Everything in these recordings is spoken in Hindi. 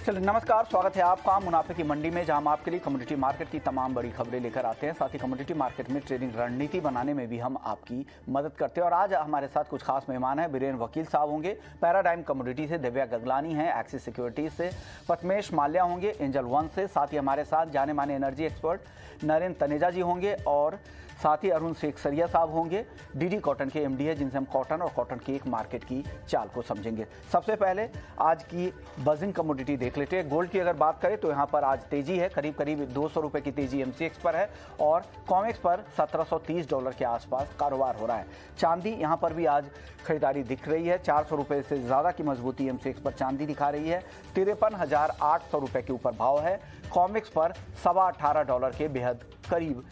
चलिए नमस्कार, स्वागत है आपका मुनाफे की मंडी में, जहां हम आपके लिए कमोडिटी मार्केट की तमाम बड़ी खबरें लेकर आते हैं। साथ ही कमोडिटी मार्केट में ट्रेडिंग रणनीति बनाने में भी हम आपकी मदद करते हैं। और आज हमारे साथ कुछ खास मेहमान हैं। बीरेन वकील साहब होंगे, पैराडाइम कमोडिटी से दिव्या गगलानी हैं, एक्सिस सिक्योरिटीज से पद्मेश माल्या होंगे, एंजल वन से। साथ ही हमारे साथ जाने माने एनर्जी एक्सपर्ट नरेंद्र तनेजा जी होंगे और साथ ही अरुण शेखसरिया साहब होंगे, डीडी कॉटन के एमडी है, जिनसे हम कॉटन और कॉटन की एक मार्केट की चाल को समझेंगे। सबसे पहले आज की बजिंग कमोडिटी देख लेते हैं। गोल्ड की अगर बात करें तो यहाँ पर आज तेजी है, करीब करीब 200 रुपये की तेजी एमसीएक्स पर है और कॉमेक्स पर $1730 के आसपास कारोबार हो रहा है। चांदी यहाँ पर भी आज खरीदारी दिख रही है, 400 रुपये से ज़्यादा की मजबूती एमसीएक्स पर चांदी दिखा रही है। 53,800 रुपये के ऊपर भाव है। कॉमेक्स पर $18.25 के बेहद करीब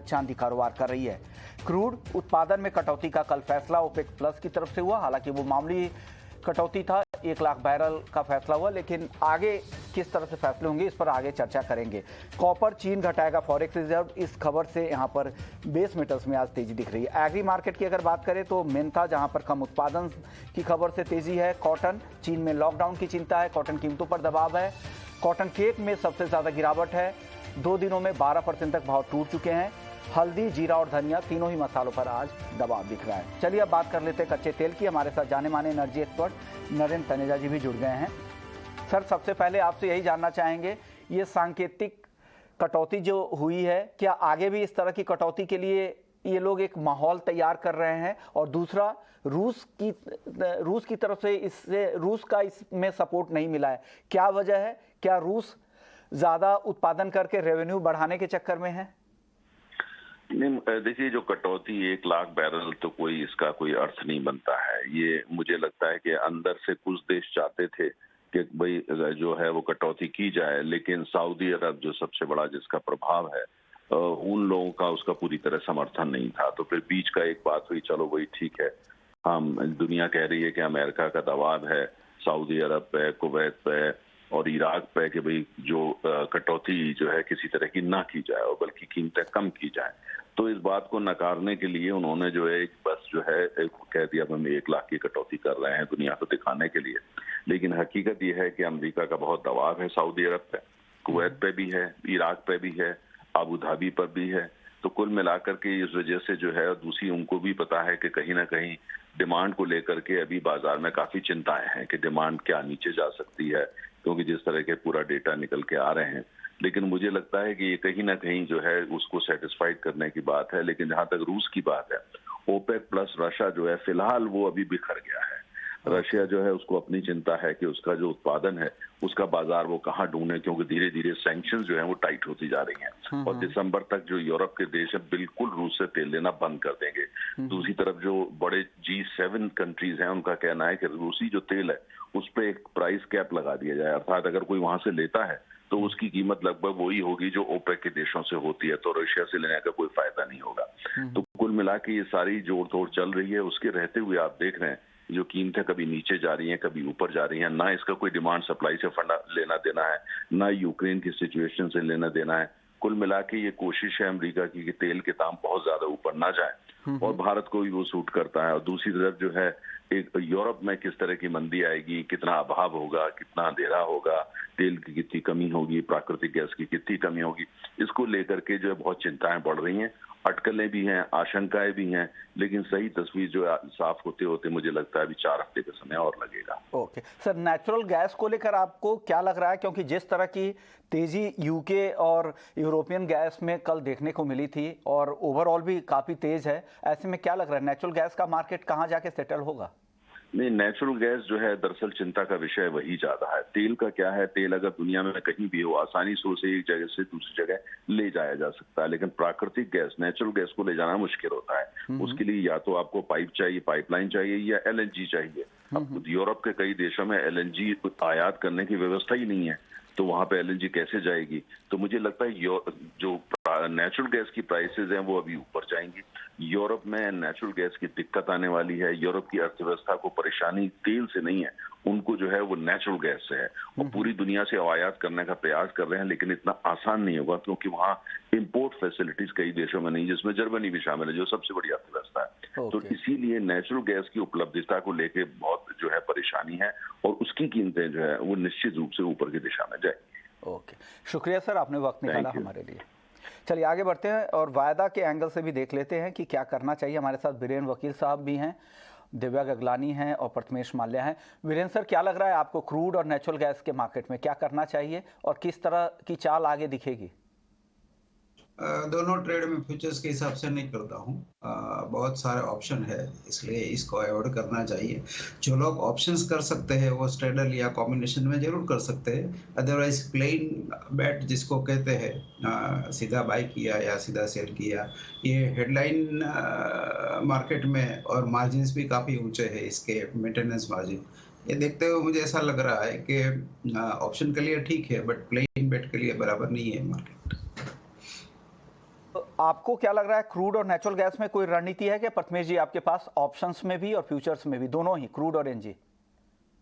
चांदी कारोबार कर रही है। क्रूड उत्पादन में कटौती का कल फैसला ओपेक प्लस की तरफ से हुआ। हालांकि वो मामूली कटौती था, 1 लाख बैरल का फैसला हुआ, लेकिन आगे किस तरह से फैसले होंगे इस पर आगे चर्चा करेंगे। कॉपर चीन घटाएगा फॉरेक्स रिजर्व, इस खबर से यहाँ पर बेस मेटल्स में आज तेजी दिख रही है। एग्री मार्केट की अगर बात करें तो मेन्था जहाँ पर कम उत्पादन की खबर से तेजी है। कॉटन, चीन में लॉकडाउन की चिंता है, कॉटन कीमतों पर दबाव है। कॉटन केक में सबसे ज़्यादा गिरावट है, 2 दिनों में 12% तक भाव टूट चुके हैं। हल्दी, जीरा और धनिया तीनों ही मसालों पर आज दबाव दिख रहा है। चलिए अब बात कर लेते हैं कच्चे तेल की। हमारे साथ जाने माने एनर्जी एक्सपर्ट नरेंद्र तनेजा जी भी जुड़ गए हैं। सर, सबसे पहले आपसे यही जानना चाहेंगे, ये सांकेतिक कटौती जो हुई है, क्या आगे भी इस तरह की कटौती के लिए ये लोग एक माहौल तैयार कर रहे हैं? और दूसरा, रूस की तरफ से रूस का इसमें सपोर्ट नहीं मिला है, क्या वजह है? क्या रूस ज़्यादा उत्पादन करके रेवेन्यू बढ़ाने के चक्कर में है? नहीं, देखिए, जो कटौती 1 लाख बैरल तो इसका कोई अर्थ नहीं बनता है। ये मुझे लगता है कि अंदर से कुछ देश चाहते थे कि भाई जो है वो कटौती की जाए, लेकिन सऊदी अरब जो सबसे बड़ा जिसका प्रभाव है, उन लोगों का उसका पूरी तरह समर्थन नहीं था। तो फिर बीच का एक बात हुई, चलो वही ठीक है, हम दुनिया कह रही है कि अमेरिका का दबाव है सऊदी अरब पे, कुवैत पे और इराक पे कि भाई जो कटौती जो है किसी तरह की ना की जाए और बल्कि कीमतें कम की जाए। तो इस बात को नकारने के लिए उन्होंने जो है बस जो है कह दिया हम 1 लाख की कटौती कर रहे हैं दुनिया को दिखाने के लिए। लेकिन हकीकत यह है कि अमेरिका का बहुत दबाव है सऊदी अरब पे, कुवैत पे भी है, इराक पे भी है, अबू धाबी पर भी है। तो कुल मिलाकर के इस वजह से जो है, दूसरी उनको भी पता है कि कहीं ना कहीं डिमांड को लेकर के अभी बाजार में काफी चिंताएं हैं कि डिमांड क्या नीचे जा सकती है, क्योंकि जिस तरह के पूरा डेटा निकल के आ रहे हैं। लेकिन मुझे लगता है कि ये कहीं ना कहीं जो है उसको सेटिस्फाइड करने की बात है। लेकिन जहां तक रूस की बात है, ओपेक प्लस रशिया जो है फिलहाल वो अभी बिखर गया है। रशिया जो है उसको अपनी चिंता है कि उसका जो उत्पादन है उसका बाजार वो कहाँ ढूंढे, क्योंकि धीरे धीरे सैंक्शंस जो है वो टाइट होती जा रही हैं और दिसंबर तक जो यूरोप के देश है बिल्कुल रूस से तेल लेना बंद कर देंगे। दूसरी तरफ जो बड़े G7 कंट्रीज हैं उनका कहना है कि रूसी जो तेल है उस पर एक प्राइस कैप लगा दिया जाए, अर्थात अगर कोई वहां से लेता है तो उसकी कीमत लगभग वही होगी जो ओपेक के देशों से होती है, तो रशिया से लेने का कोई फायदा नहीं होगा। तो कुल मिला के ये सारी जोड़ तोड़ चल रही है। उसके रहते हुए आप देख रहे हैं जो कीमतें कभी नीचे जा रही हैं, कभी ऊपर जा रही हैं। ना इसका कोई डिमांड सप्लाई से फंडा लेना देना है, ना यूक्रेन की सिचुएशन से लेना देना है। कुल मिला के ये कोशिश है अमेरिका की कि तेल के दाम बहुत ज्यादा ऊपर ना जाए और भारत को भी वो सूट करता है। और दूसरी तरफ जो है एक यूरोप में किस तरह की मंदी आएगी, कितना अभाव होगा, कितना अंधेरा होगा, तेल की कितनी कमी होगी, प्राकृतिक गैस की कितनी कमी होगी, इसको लेकर के जो है बहुत चिंताएं बढ़ रही हैं, अटकलें भी हैं, आशंकाएं भी हैं। लेकिन सही तस्वीर जो साफ होते होते मुझे लगता है अभी 4 हफ्ते का समय और लगेगा। ओके सर, नेचुरल गैस को लेकर आपको क्या लग रहा है? क्योंकि जिस तरह की तेजी यूके और यूरोपियन गैस में कल देखने को मिली थी और ओवरऑल भी काफी तेज है, ऐसे में क्या लग रहा है नेचुरल गैस का मार्केट कहाँ जाके सेटल होगा? नहीं, नेचुरल गैस जो है दरअसल चिंता का विषय वही ज्यादा है। तेल का क्या है, तेल अगर दुनिया में कहीं भी हो आसानी से उसे एक जगह से दूसरी जगह ले जाया जा सकता है, लेकिन प्राकृतिक गैस, नेचुरल गैस को ले जाना मुश्किल होता है। उसके लिए या तो आपको पाइप चाहिए, पाइपलाइन चाहिए, या LNG चाहिए। अब यूरोप के कई देशों में LNG आयात करने की व्यवस्था ही नहीं है, तो वहां पे LNG कैसे जाएगी? तो मुझे लगता है जो नेचुरल गैस की प्राइसेस हैं वो अभी ऊपर जाएंगी। यूरोप में नेचुरल गैस की दिक्कत आने वाली है। यूरोप की अर्थव्यवस्था को परेशानी तेल से नहीं है, उनको जो है वो नेचुरल गैस से है। और पूरी दुनिया से आयात करने का प्रयास कर रहे हैं, लेकिन इतना आसान नहीं होगा क्योंकि वहाँ इंपोर्ट फैसिलिटीज कई देशों में नहीं, जिसमें जर्मनी भी शामिल है जो सबसे बड़ी अर्थव्यवस्था है। तो इसीलिए नेचुरल गैस की उपलब्धता को लेकर बहुत जो है परेशानी है और उसकी कीमतें जो है वो निश्चित रूप से ऊपर की दिशा में जाएगी। ओके, शुक्रिया सर, आपने वक्त निकाला हमारे लिए। चलिए आगे बढ़ते हैं और वायदा के एंगल से भी देख लेते हैं कि क्या करना चाहिए। हमारे साथ वीरेन वकील साहब भी हैं, दिव्या गगलानी हैं और प्रथमेश माल्या हैं। वीरेन सर, क्या लग रहा है आपको क्रूड और नेचुरल गैस के मार्केट में क्या करना चाहिए और किस तरह की चाल आगे दिखेगी? दोनों ट्रेड में फ्यूचर्स के हिसाब से नहीं करता हूँ। बहुत सारे ऑप्शन है, इसलिए इसको अवॉइड करना चाहिए। जो लोग ऑप्शंस कर सकते हैं वो स्ट्रेडल या कॉम्बिनेशन में जरूर कर सकते हैं। अदरवाइज प्लेन बैट जिसको कहते हैं, सीधा बाई किया या सीधा सेल किया, ये हेडलाइन मार्केट में और मार्जिन्स भी काफ़ी ऊंचे हैं इसके, मेंटेनेंस मार्जिन। ये देखते हुए मुझे ऐसा लग रहा है कि ऑप्शन के लिए ठीक है बट प्लेन बैट के लिए बराबर नहीं है मार्केट। आपको क्या लग रहा है, क्रूड और नेचुरल गैस में कोई रणनीति है क्या प्रथमेश जी आपके पास, ऑप्शंस में भी और फ्यूचर्स में भी, दोनों ही, क्रूड और एनजी?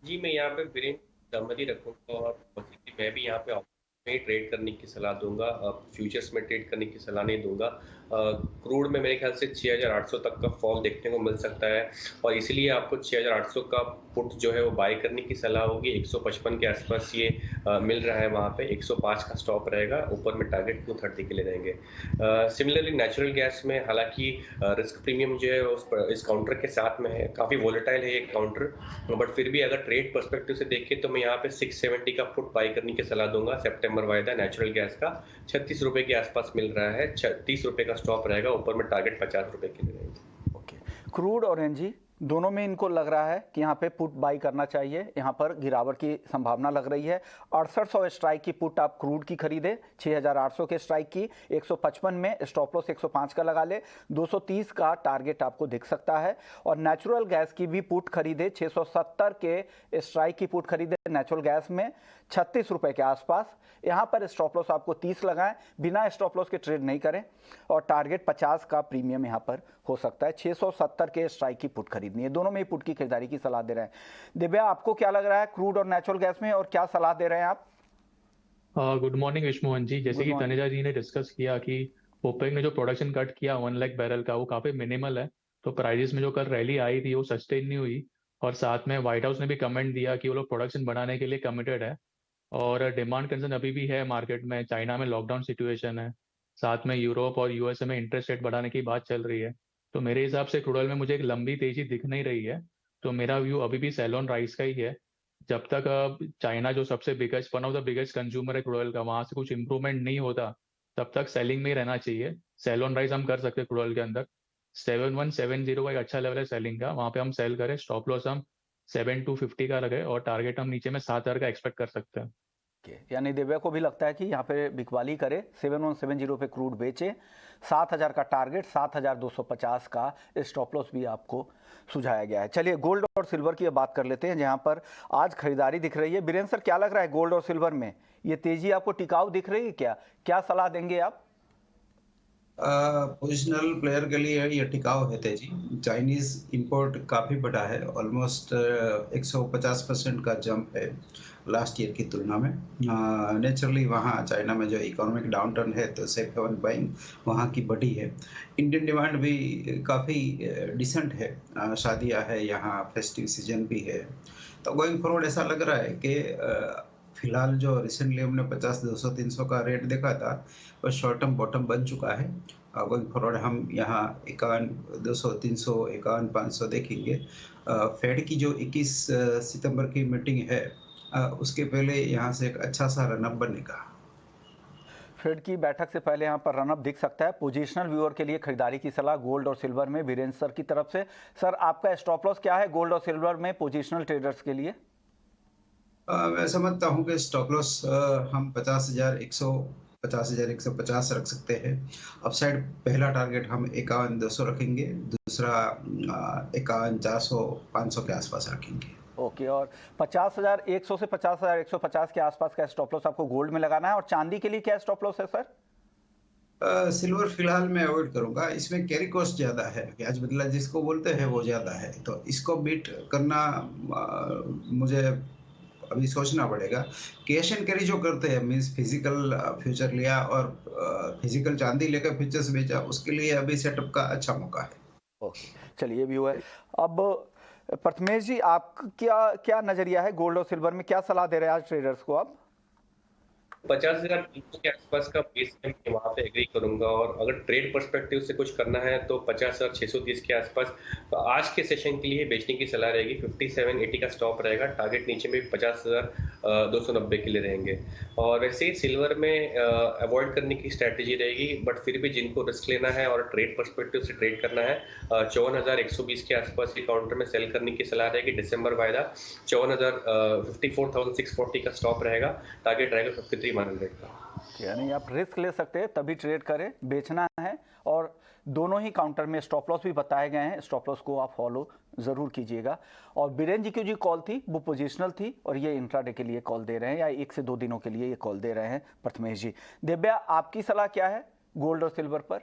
जी, मैं यहाँ पे वीरेन सहमति रखूँगा और मैं भी यहाँ पे में ट्रेड करने की सलाह दूंगा, फ्यूचर्स में ट्रेड करने की सलाह नहीं दूंगा। क्रूड में मेरे ख्याल से 6,800 तक का फॉल देखने को मिल सकता है और इसीलिए आपको 6,800 का पुट जो है वो बाय करने की सलाह होगी। 155 के आसपास ये मिल रहा है, वहाँ पे 105 का स्टॉप रहेगा, ऊपर में टारगेट 230 के लिए रहेंगे। सिमिलरली नेचुरल गैस में हालांकि रिस्क प्रीमियम जो है इस काउंटर के साथ में है, काफ़ी वोलेटाइल है ये काउंटर, बट फिर भी अगर ट्रेड पर्सपेक्टिव से देखें तो मैं यहाँ पे 670 का पुट बाय करने की सलाह दूंगा। सितंबर वायदा नेचुरल गैस का 36 रुपए के आसपास मिल रहा है, 30 रुपए का स्टॉप रहेगा, ऊपर में टारगेट 50 रुपए के लिए रहेंगे। ओके, क्रूड और एनजी दोनों में इनको लग रहा है कि यहाँ पे पुट बाई करना चाहिए, यहाँ पर गिरावट की संभावना लग रही है। 6800 स्ट्राइक की पुट आप क्रूड की खरीदे, 6800 के स्ट्राइक की, 155 में स्टॉप लॉस 105 का लगा ले, 230 का टारगेट आपको दिख सकता है। और नेचुरल गैस की भी पुट खरीदे, 670 के स्ट्राइक की पुट खरीदे नेचुरल गैस में, 36 रुपए के आसपास। यहाँ पर स्टॉप लॉस आपको 30 लगाएं, बिना स्टॉप लॉस के ट्रेड नहीं करें और टारगेट 50 का प्रीमियम यहाँ पर हो सकता है। 670 के स्ट्राइक की पुट खरीदनी है, दोनों में ही पुट की खरीदारी की सलाह दे रहे हैं। दिव्या, आपको क्या लग रहा है क्रूड और नेचुरल गैस में और क्या सलाह दे रहे हैं आप? गुड मॉर्निंग विश्वमोहन जी। जैसे कि तनेजा जी ने डिस्कस किया कि ओपेक ने जो प्रोडक्शन कट किया 1 लाख बैरल का, वो काफी मिनिमल है, तो प्राइजेस में जो कल रैली आई थी वो सस्टेन नहीं हुई। और साथ में व्हाइट हाउस ने भी कमेंट दिया कि वो लोग प्रोडक्शन बढ़ाने के लिए कमिटेड है और डिमांड कंसर्न अभी भी है मार्केट में। चाइना में लॉकडाउन सिचुएशन है, साथ में यूरोप और यूएसए में इंटरेस्ट रेट बढ़ाने की बात चल रही है। तो मेरे हिसाब से क्रूड ऑयल में मुझे एक लंबी तेजी दिख नहीं रही है, तो मेरा व्यू अभी भी सेल ऑन राइस का ही है। जब तक चाइना जो सबसे biggest, one of the biggest consumer है क्रूड ऑयल का, वहां से कुछ इंप्रूवमेंट नहीं होता, तब तक सेलिंग में ही रहना चाहिए। सेल ऑन राइस हम कर सकते हैं क्रूड ऑयल के अंदर। 7170 का एक अच्छा लेवल है सेलिंग का, वहां पे हम सेल करें। स्टॉप लॉस हम 7250 का लगे और टारगेट हम नीचे में 7000 का एक्सपेक्ट कर सकते हैं। यानी दिव्या को भी लगता है कि यहाँ पे बिकवाली करे, 7170 पे क्रूड बेचे, 7000 का टारगेट, 7250 का स्टॉप लॉस भी आपको सुझाया गया है। चलिए गोल्ड और सिल्वर की बात कर लेते हैं, जहाँ पर आज खरीदारी दिख रही है। बीरेन सर, क्या लग रहा है गोल्ड और सिल्वर में ये तेजी आपको टिकाऊ दिख रही है क्या? क्या सलाह देंगे आप? पोजिशनल प्लेयर के लिए ये टिकाऊ है तेजी। चाइनीज इंपोर्ट काफ़ी बढ़ा है, ऑलमोस्ट 150% का जंप है लास्ट ईयर की तुलना में। नेचुरली वहाँ चाइना में जो इकोनॉमिक डाउनटर्न है तो सेफ हेवन बाइंग वहाँ की बढ़ी है। इंडियन डिमांड भी काफ़ी डिसेंट है, शादियाँ है यहाँ, फेस्टिव सीजन भी है। तो गोइंग फॉरवर्ड ऐसा लग रहा है कि फिलहाल जो रिसेंटली हमने 50, 200, 300 का रेट देखा था वो शॉर्ट टर्म बॉटम बन चुका है। गोइंग फॉरवर्ड हम यहाँ 51, 200, 300, 51, 500 देखेंगे। फेड की जो 21 सितंबर की मीटिंग है उसके पहले यहाँ से एक अच्छा सा रनअप बनेगा। फेड की बैठक से पहले यहाँ पर रनअप दिख सकता है। पोजिशनल व्यूअर के लिए खरीदारी की सलाह गोल्ड और सिल्वर में वीरेंद्र सर की तरफ से। सर, आपका स्टॉप लॉस क्या है गोल्ड और सिल्वर में पोजिशनल ट्रेडर्स के लिए? मैं समझता हूँ कि स्टॉप लॉस हम 50,100, 50,150 रख सकते हैं। अपसाइड पहला टारगेट हम 51,200 रखेंगे, दूसरा 51,400, 500 के आसपास रखेंगे। ओके, और 50,100 से 50,150 के आसपास का स्टॉप लॉस आपको गोल्ड में लगाना है। और चांदी के लिए क्या स्टॉप लॉस है सर? सिल्वर फिलहाल मैं अवॉइड करूंगा, इसमें कैरी कॉस्ट ज्यादा है, ब्याज बदला जिसको बोलते हैं वो ज्यादा है, तो इसको बीट करना मुझे अभी सोचना पड़ेगा। कैश एंड कैरी जो करते हैं, मींस फिजिकल फ्यूचर लिया और फिजिकल चांदी लेकर फ्यूचर्स बेचा, उसके लिए अभी सेटअप का अच्छा मौका है। ओके, चलिए, ये भी हुआ है। अब प्रथमेश जी, आप क्या क्या नजरिया है गोल्ड और सिल्वर में, क्या सलाह दे रहे हैं आज ट्रेडर्स को आप? 50,000 के आसपास का बेस है, मैं वहाँ पे एग्री करूंगा। और अगर ट्रेड पर्सपेक्टिव से कुछ करना है तो 50,630 के आसपास तो आज के सेशन के लिए बेचने की सलाह रहेगी। 5780 का स्टॉप रहेगा, टारगेट नीचे में 50,290 के लिए रहेंगे। और वैसे ही सिल्वर में अवॉइड करने की स्ट्रैटेजी रहेगी, बट फिर भी जिनको रिस्क लेना है और ट्रेड पर्सपेक्टिव से ट्रेड करना है 54,120 के आसपास के काउंटर में सेल करने की सलाह रहेगी। दिसंबर वायदा 54,640 का स्टॉप रहेगा, टारगेट रहेगा 53,100 का। यानी आप रिस्क ले सकते हैं तभी ट्रेड करें, बेचना है। और दोनों ही काउंटर में स्टॉप लॉस भी बताए गए हैं, स्टॉप लॉस को आप फॉलो जरूर कीजिएगा। और बीरेन जी की जो कॉल थी वो पोजिशनल थी और ये इंट्राडे के लिए कॉल दे रहे हैं या 1 से 2 दिनों के लिए ये कॉल दे रहे हैं प्रथमेश जी। दिव्या, आपकी सलाह क्या है गोल्ड और सिल्वर पर?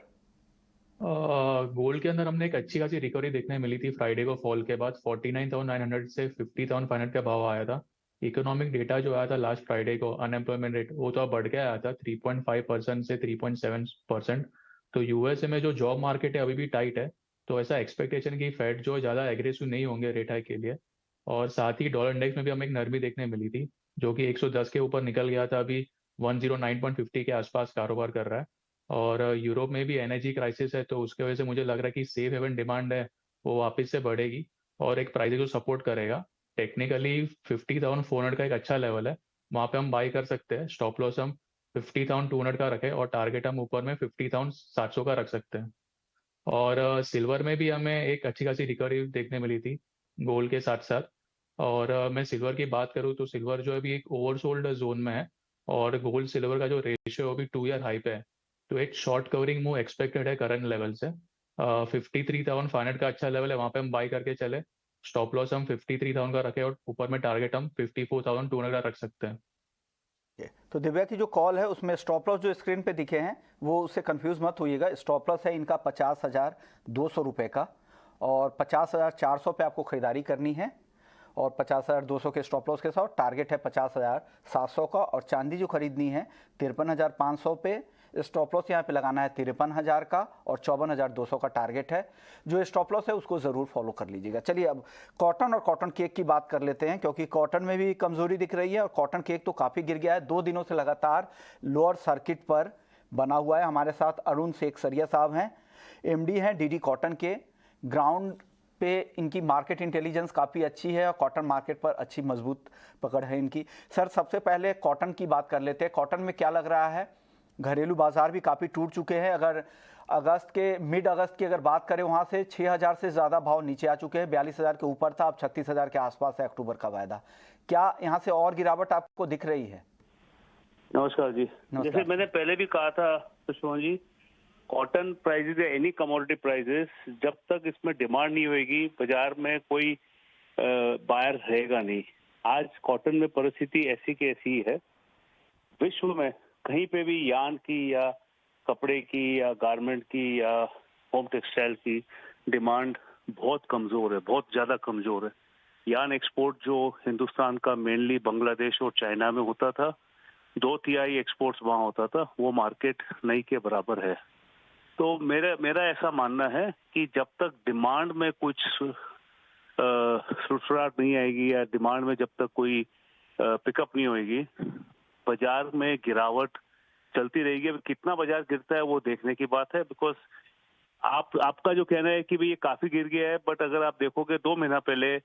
गोल्ड के अंदर हमने एक अच्छी खासी रिकवरी देखने मिली थी फ्राइडे को फॉल के बाद। 49,900 से 50,500 का भाव आया था। इकोनॉमिक डेटा जो आया था लास्ट फ्राइडे को, अनएम्प्लॉयमेंट रेट वो तो बढ़ के आया था 3.5% से 3.7%। तो यूएसए में जो जॉब मार्केट है अभी भी टाइट है, तो ऐसा एक्सपेक्टेशन की फेड जो ज़्यादा एग्रेसिव नहीं होंगे रेट हाइक के लिए। और साथ ही डॉलर इंडेक्स में भी हमें एक नरमी देखने मिली थी, जो कि 110 के ऊपर निकल गया था, अभी 109.50 के आसपास कारोबार कर रहा है। और यूरोप में भी एनर्जी क्राइसिस है, तो उसके वजह से मुझे लग रहा है कि सेफ हेवन डिमांड है वो वापस से बढ़ेगी और एक प्राइस को सपोर्ट करेगा। टेक्निकली 50,400 का एक अच्छा लेवल है, वहाँ पे हम बाई कर सकते हैं। स्टॉप लॉस हम 50,200 का रखें और टारगेट हम ऊपर में 50,700 का रख सकते हैं। और सिल्वर में भी हमें एक अच्छी खासी रिकवरी देखने मिली थी गोल्ड के साथ साथ। और मैं सिल्वर की बात करूँ तो सिल्वर जो अभी एक ओवरसोल्ड जोन में है और गोल्ड सिल्वर का जो रेशियो है वो भी 2 ईयर हाई पे है। तो एक शॉर्ट कवरिंग मूव एक्सपेक्टेड है करंट लेवल से। 53,500 का अच्छा लेवल है, वहाँ पे हम बाई करके चले। स्टॉप लॉस हम 53,000 का रखें और ऊपर में टारगेट हम 54,200 का रख सकते हैं। तो दिव्या की जो कॉल है उसमें स्टॉप लॉस जो स्क्रीन पे दिखे हैं वो उससे कंफ्यूज मत होइएगा। स्टॉप लॉस है इनका 50,200 रुपये का और 50,400 पे आपको खरीदारी करनी है और 50,200 के स्टॉप लॉस के साथ टारगेट है 50,700 का। और चांदी जो खरीदनी है 53,500 पे, स्टॉप लॉस यहाँ पे लगाना है 53,000 का और 54,200 का टारगेट है। जो स्टॉप लॉस है उसको ज़रूर फॉलो कर लीजिएगा। चलिए अब कॉटन और कॉटन केक की बात कर लेते हैं, क्योंकि कॉटन में भी कमज़ोरी दिख रही है और कॉटन केक तो काफ़ी गिर गया है। 2 दिनों से लगातार लोअर सर्किट पर बना हुआ है। हमारे साथ अरुण शेख सरिया साहब हैं, एमडी हैं डीडी कॉटन के। ग्राउंड पे इनकी मार्केट इंटेलिजेंस काफ़ी अच्छी है और कॉटन मार्केट पर अच्छी मजबूत पकड़ है इनकी। सर, सबसे पहले कॉटन की बात कर लेते हैं। कॉटन में क्या लग रहा है? घरेलू बाजार भी काफ़ी टूट चुके हैं। अगर मिड अगस्त की अगर बात करें, वहाँ से 6,000 से ज़्यादा भाव नीचे आ चुके हैं। 42,000 के ऊपर था, अब 36,000 के आसपास है अक्टूबर का वायदा। क्या यहाँ से और गिरावट आपको दिख रही है? नमस्कार जी। नमस्कार। जैसे मैंने पहले भी कहा था सुषमा जी, कॉटन प्राइसेस या एनी कमोडिटी प्राइसेस, जब तक इसमें डिमांड नहीं होगी बाजार में कोई बायर रहेगा नहीं। आज कॉटन में परिस्थिति ऐसी की ऐसी है। विश्व में कहीं पे भी यार्न की या कपड़े की या गारमेंट की या होम टेक्सटाइल की डिमांड बहुत कमजोर है, बहुत ज्यादा कमजोर है। यार्न एक्सपोर्ट जो हिंदुस्तान का मेनली बांग्लादेश और चाइना में होता था, 2/3 एक्सपोर्ट्स वहां होता था, वो मार्केट नहीं के बराबर है। तो मेरा ऐसा मानना है कि जब तक डिमांड में कुछ सुरसराहट नहीं आएगी या डिमांड में जब तक कोई पिकअप नहीं होगी, बाजार में गिरावट चलती रहेगी। अब कितना बाजार गिरता है वो देखने की बात है। बिकॉज आपका जो कहना है कि भाई ये काफी गिर गया है, बट अगर आप देखोगे 2 महीना पहले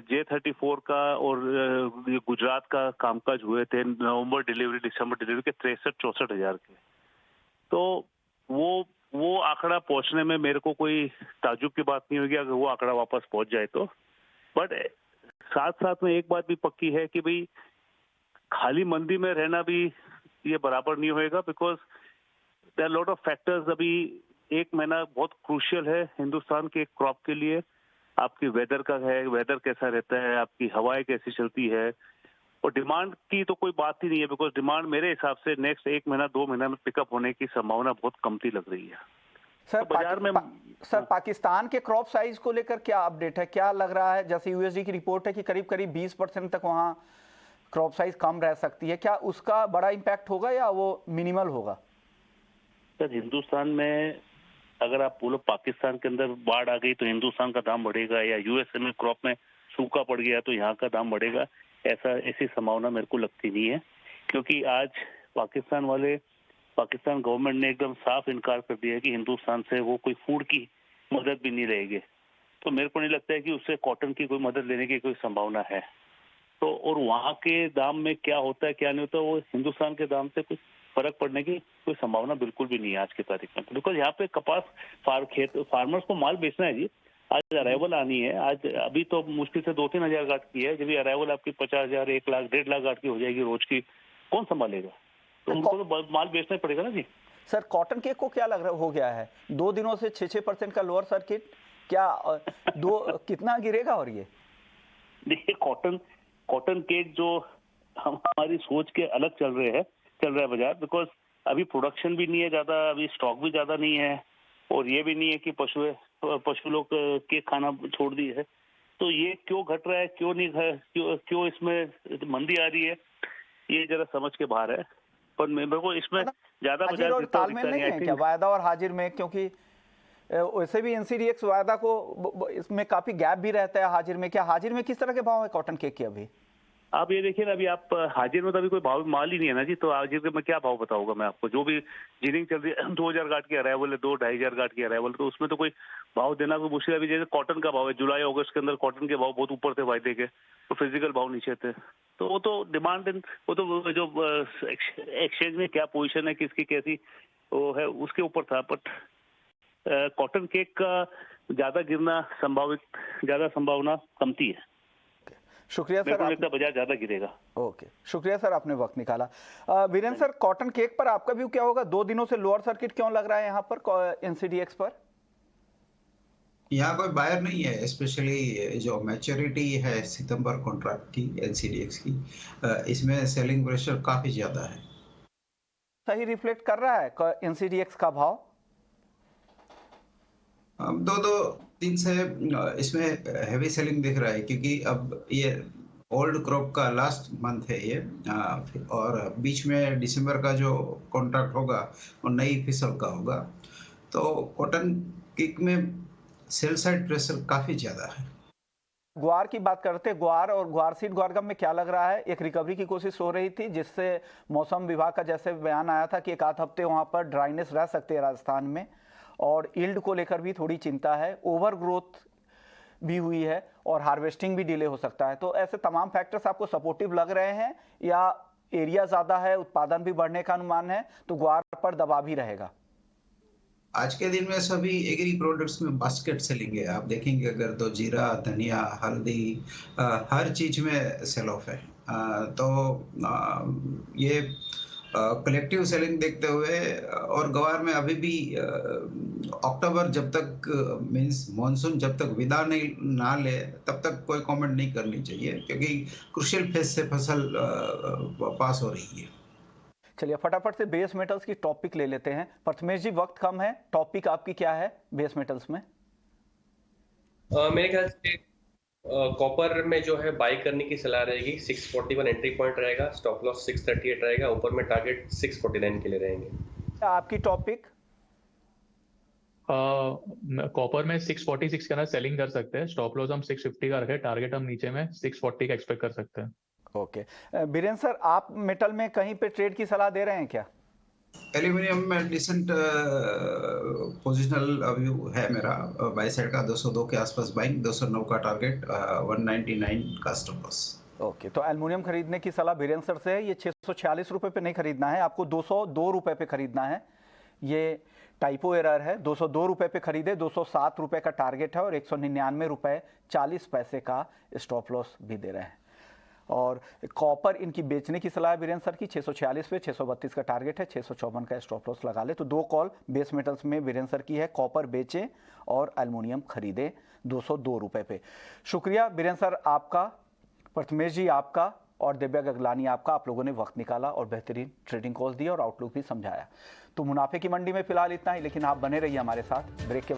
J34 का और गुजरात का कामकाज हुए थे, नवंबर डिलीवरी दिसंबर डिलीवरी के 63-64 हजार के। तो वो आंकड़ा पहुंचने में मेरे को कोई ताजुब की बात नहीं होगी अगर वो आंकड़ा वापस पहुंच जाए तो। बट साथ साथ में एक बात भी पक्की है कि भाई खाली मंदी में रहना भी ये बराबर नहीं होएगा। Because there lot of factors. अभी 1 महीना बहुत क्रूशियल है हिंदुस्तान के क्रॉप के लिए। आपकी वेदर का है, वेदर कैसा रहता है, आपकी हवाएं कैसी चलती है, और डिमांड की तो कोई बात ही नहीं है। बिकॉज डिमांड मेरे हिसाब से नेक्स्ट 1 महीना 2 महीना में पिकअप होने की संभावना बहुत कमती लग रही है। सर, तो बाजार में पाकिस्तान के क्रॉप साइज को लेकर क्या अपडेट है? क्या लग रहा है? जैसे यूएसडी की रिपोर्ट है कि करीब करीब 20% तक वहाँ क्रॉप साइज कम रह सकती है। क्या उसका बड़ा इम्पैक्ट होगा या वो मिनिमल होगा? सर, हिंदुस्तान में अगर आप बोलो पाकिस्तान के अंदर बाढ़ आ गई तो हिंदुस्तान का दाम बढ़ेगा, या यूएसए में क्रॉप में सूखा पड़ गया तो यहाँ का दाम बढ़ेगा, ऐसी संभावना मेरे को लगती नहीं है। क्योंकि आज पाकिस्तान गवर्नमेंट ने एकदम साफ इनकार कर दिया है कि हिंदुस्तान से वो कोई फूड की मदद भी नहीं रहेगी। तो मेरे को नहीं लगता है कि उससे कॉटन की कोई मदद लेने की कोई संभावना है। तो और वहाँ के दाम में क्या होता है क्या नहीं होता, वो हिंदुस्तान के दाम से कुछ फर्क पड़ने की कोई संभावना बिल्कुल भी नहीं है आज की तारीख में। बिकॉज यहाँ पे कपास फार्मर्स को माल बेचना है जी। आज अराइवल आनी है, आज अभी तो मुश्किल से 2-3 हजार गांठ की है। जब ये अराइवल आपकी 50,000, 1 लाख, 1.5 लाख गांठ की हो जाएगी रोज की, कौन संभालेगा? तो उनको तो माल बेचना पड़ेगा ना जी। सर कॉटन केक को क्या लग रहा हो गया है 2 दिनों से 6% का लोअर सर्किट, क्या कितना गिरेगा? और ये देखिए कॉटन केक जो हमारी सोच के अलग चल रहा है बाजार। बिकॉज अभी प्रोडक्शन भी नहीं है ज्यादा, अभी स्टॉक भी ज्यादा नहीं है, और ये भी नहीं है कि पशु लोग केक खाना छोड़ दिए है। तो ये क्यों घट रहा है, क्यों इसमें मंदी आ रही है, ये जरा समझ के बाहर है। पर मेरे को इसमें ज्यादा बाजार तालमेल नहीं है क्या वायदा और हाजिर में? क्योंकि वैसे भी एनसीडीएक्स वायदा को इसमें काफी गैप भी रहता है हाजिर में। क्या हाजिर में किस तरह के भाव है कॉटन केक के अभी? आप ये देखिए ना, अभी आप हाजिर में तो अभी कोई भाव माल ही नहीं है ना जी। तो हाजिर में क्या भाव बताऊंगा मैं आपको? जो भी जिनिंग चल रही है 2,000 गांठ की अराइवल है, 2-2,500 गांठ की अराइवल, तो उसमें तो कोई भाव देना कोई मुश्किल है। अभी जैसे कॉटन का भाव है, जुलाई अगस्त के अंदर कॉटन के भाव बहुत ऊपर थे वायदे के, तो फिजिकल भाव नीचे थे। तो वो तो डिमांड, वो तो जो एक्सचेंज में क्या पोजीशन है, किसकी कैसी वो है, उसके ऊपर था। बट कॉटन केक का ज्यादा गिरना ज्यादा संभावना कमती है। शुक्रिया सर, बाजार ज्यादा गिरेगा। ओके, शुक्रिया सर, आपने वक्त निकाला। वीरेंद्र सर, कॉटन केक पर आपका व्यू क्या होगा? 2 दिनों से लोअर सर्किट क्यों लग रहा है यहाँ पर एनसीडीएक्स पर? यहाँ कोई बायर नहीं है, स्पेशली जो मैच्योरिटी है सितंबर कॉन्ट्रैक्ट की एनसीडीएक्स की, इसमें सेलिंग प्रेशर काफी ज्यादा है। सही रिफ्लेक्ट कर रहा है एनसीडीएक्स का भाव? 2 दिन से इसमें हैवी सेलिंग दिख रहा है, क्योंकि अब ये ओल्ड क्रॉप का लास्ट मंथ है ये, और बीच में दिसंबर का जो कॉन्ट्रैक्ट होगा वो नई फिसल का होगा। तो कॉटन केक में सेल साइड प्रेशर काफी ज्यादा है। ग्वार की बात करते हैं, ग्वार और ग्वार सीड ग्वारगम में क्या लग रहा है? एक रिकवरी की कोशिश हो रही थी, जिससे मौसम विभाग का जैसे बयान आया था कि 1 आध हफ्ते वहां पर ड्राइनेस रह सकते हैं राजस्थान में, और यील्ड को लेकर भी थोड़ी चिंता है, ओवर ग्रोथ भी हुई है और हार्वेस्टिंग भी डिले हो सकता है। तो ऐसे तमाम फैक्टर्स आपको सपोर्टिव लग रहे हैं, या एरिया ज्यादा है, उत्पादन भी बढ़ने का अनुमान है, तो ग्वार पर दबाव भी रहेगा? आज के दिन में सभी एग्री प्रोडक्ट्स में बास्केट सेलिंग है। आप देखेंगे अगर तो जीरा, धनिया, हल्दी, हर चीज में सेल ऑफ है। तो ये कलेक्टिव सेलिंग देखते हुए, और ग्वार में अभी भी अक्टूबर जब तक मींस मॉनसून जब तक विदा नहीं ना ले तब तक कोई कमेंट नहीं करनी चाहिए, क्योंकि क्रुशियल फेज से फसल पास हो रही है। चलिए फटाफट से बेस मेटल्स की टॉपिक ले लेते हैं। प्रथमेश जी, वक्त कम है, टॉपिक आपकी क्या है बेस मेटल्स में? मेरे ख्याल से कॉपर में जो है बाई करने की सलाह रहेगी। 641 एंट्री पॉइंट रहेगा, स्टॉप लॉस 638 रहेगा, ऊपर में टारगेट 649 के लिए रहेंगे। आपकी टॉपिक? कॉपर में 646 का ना सेलिंग कर सकते हैं, स्टॉप लॉस हम 650 का रखे, टारगेट हम नीचे में 640 का एक्सपेक्ट कर सकते हैं। ओके, बीरेन सर, आप मेटल में कहीं पे ट्रेड की सलाह दे रहे हैं क्या? एल्यूमिनियम में डिसेंट पोजिशनल व्यू है मेरा, बाय साइड का 202 के आसपास बाइंग, 209 का टारगेट, 199 का स्टॉप लॉस। ओके, तो एल्युमिनियम खरीदने की सलाह बीरेन सर से है। ये 646 रुपए पे नहीं खरीदना है, आपको 202 रुपए पे खरीदना है। ये टाइपो एरर है, 202 रुपए पे खरीदे, 207 रुपए का टारगेट है और 199 रुपए 40 पैसे का स्टॉप लॉस भी दे रहे हैं। और कॉपर इनकी बेचने की सलाह है बीरेंद्र सर की, 646 पे 632 का टारगेट है, 654 का स्टॉप लॉस लगा ले। तो 2 कॉल बेस मेटल्स में बीरेंद्र सर की है, कॉपर बेचे और एल्युमिनियम खरीदे 202 रुपए पे। शुक्रिया बीरेंद्र सर आपका, प्रथमेश जी आपका और दिव्या गगलानी आपका। आप लोगों ने वक्त निकाला और बेहतरीन ट्रेडिंग कॉल्स दिए और आउटलुक भी समझाया। तो मुनाफे की मंडी में फिलहाल इतना ही, लेकिन आप बने रहिए हमारे साथ। ब्रेक के